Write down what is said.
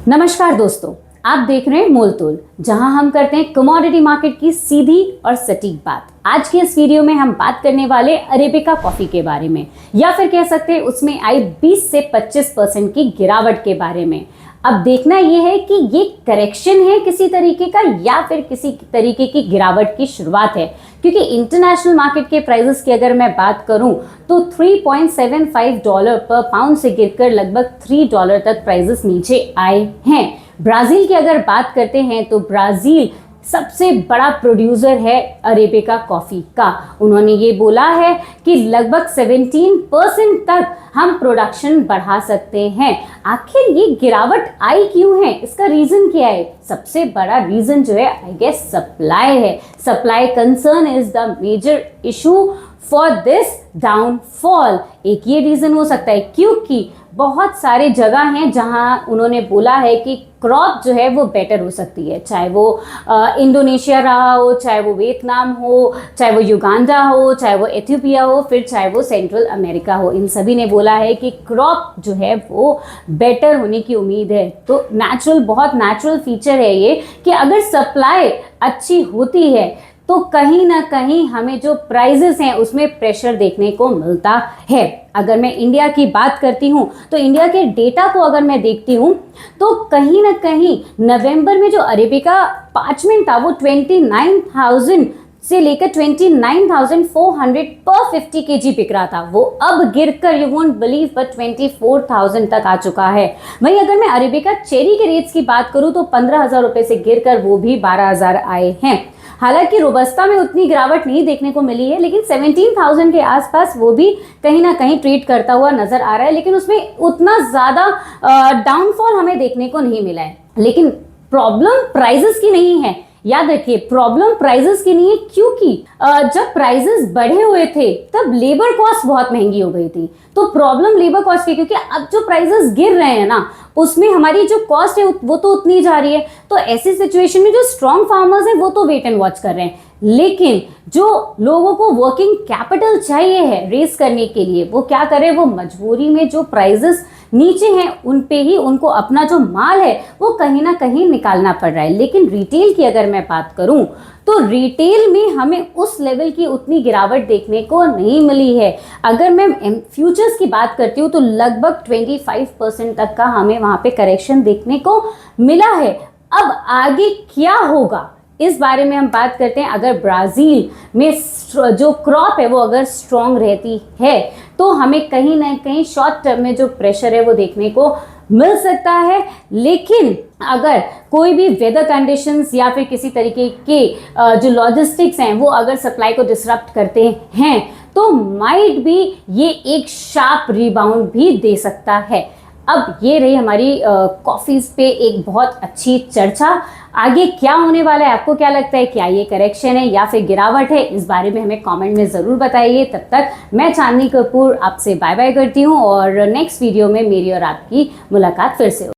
नमस्कार दोस्तों, आप देख रहे हैं मोल तोल, जहां हम करते हैं कमोडिटी मार्केट की सीधी और सटीक बात। आज के इस वीडियो में हम बात करने वाले अरेबिका कॉफी के बारे में, या फिर कह सकते हैं उसमें आई 20 से 25% की गिरावट के बारे में। अब देखना यह है कि ये करेक्शन है किसी तरीके का या फिर किसी तरीके की गिरावट की शुरुआत है, क्योंकि इंटरनेशनल मार्केट के प्राइसेस की अगर मैं बात करूं तो $3.75 पर पाउंड से गिरकर लगभग $3 तक प्राइसेस नीचे आए हैं। ब्राजील की अगर बात करते हैं तो ब्राजील सबसे बड़ा प्रोड्यूसर है अरेबिका कॉफ़ी का। उन्होंने ये बोला है कि लगभग 17% तक हम प्रोडक्शन बढ़ा सकते हैं। आखिर ये गिरावट आई क्यों है, इसका रीज़न क्या है? सबसे बड़ा रीज़न जो है आई गेस सप्लाई है। Supply concern is the major issue for this downfall. एक ये रीज़न हो सकता है क्योंकि बहुत सारे जगह हैं जहां उन्होंने बोला है कि क्रॉप जो है वो बेटर हो सकती है, चाहे वो इंडोनेशिया रहा हो, चाहे वो वियतनाम हो, चाहे वो युगांडा हो, चाहे वो इथियोपिया हो, फिर चाहे वो सेंट्रल अमेरिका हो। इन सभी ने बोला है कि क्रॉप जो है वो बेटर होने की उम्मीद है। तो बहुत नेचुरल फीचर है ये कि अगर सप्लाई अच्छी होती है तो कहीं ना कहीं हमें जो प्राइजेस हैं उसमें प्रेशर देखने को मिलता है। अगर मैं इंडिया की बात करती हूँ तो इंडिया के डेटा को अगर मैं देखती हूँ तो कहीं ना कहीं नवंबर में जो अरेबिका पार्चमेंट था वो 29,000 से लेकर 29,400 पर 50 kg बिक रहा था। वो अब गिरकर यू वोंट बिलीव पर 24,000 तक आ चुका है। वहीं अगर मैं अरेबिका चेरी के रेट्स की बात करूं तो 15,000 रुपए से गिरकर वो भी 12,000 आए हैं। हालांकि रोबस्ता में उतनी गिरावट नहीं देखने को मिली है, लेकिन 17,000 के आसपास वो भी कहीं ना कहीं ट्रेड करता हुआ नजर आ रहा है, लेकिन उसमें उतना ज्यादा डाउनफॉल हमें देखने को नहीं मिला है। लेकिन प्रॉब्लम प्राइजेस की नहीं है, याद रखिए प्रॉब्लम प्राइजेस की नहीं है, क्योंकि जब प्राइजेस बढ़े हुए थे तब लेबर कॉस्ट बहुत महंगी हो गई थी। तो प्रॉब्लम लेबर कॉस्ट की, क्योंकि अब जो प्राइजेस गिर रहे हैं ना उसमें हमारी जो कॉस्ट है वो तो उतनी जा रही है। तो ऐसी सिचुएशन में जो स्ट्रॉन्ग फार्मर्स हैं वो तो वेट एंड वॉच कर रहे हैं, लेकिन जो लोगों को वर्किंग कैपिटल चाहिए है रेस करने के लिए वो क्या करें, वो मजबूरी में जो प्राइजेस नीचे हैं उन पे ही उनको अपना जो माल है वो कहीं ना कहीं निकालना पड़ रहा है। लेकिन रिटेल की अगर मैं बात करूं तो रिटेल में हमें उस लेवल की उतनी गिरावट देखने को नहीं मिली है। अगर मैं फ्यूचर्स की बात करती हूँ तो लगभग 25% तक का हमें वहां पे करेक्शन देखने को मिला है। अब आगे क्या होगा इस बारे में हम बात करते हैं। अगर ब्राजील में जो क्रॉप है वो अगर स्ट्रॉन्ग रहती है तो हमें कहीं ना कहीं शॉर्ट टर्म में जो प्रेशर है वो देखने को मिल सकता है। लेकिन अगर कोई भी वेदर कंडीशंस या फिर किसी तरीके के जो लॉजिस्टिक्स हैं वो अगर सप्लाई को डिसरप्ट करते हैं तो माइट भी ये एक शार्प रिबाउंड भी दे सकता है। अब ये रही हमारी कॉफ़ीज़ पे एक बहुत अच्छी चर्चा। आगे क्या होने वाला है, आपको क्या लगता है, क्या ये करेक्शन है या फिर गिरावट है? इस बारे में हमें कमेंट में ज़रूर बताइए। तब तक मैं चांदनी कपूर आपसे बाय बाय करती हूँ और नेक्स्ट वीडियो में मेरी और आपकी मुलाकात फिर से होगी।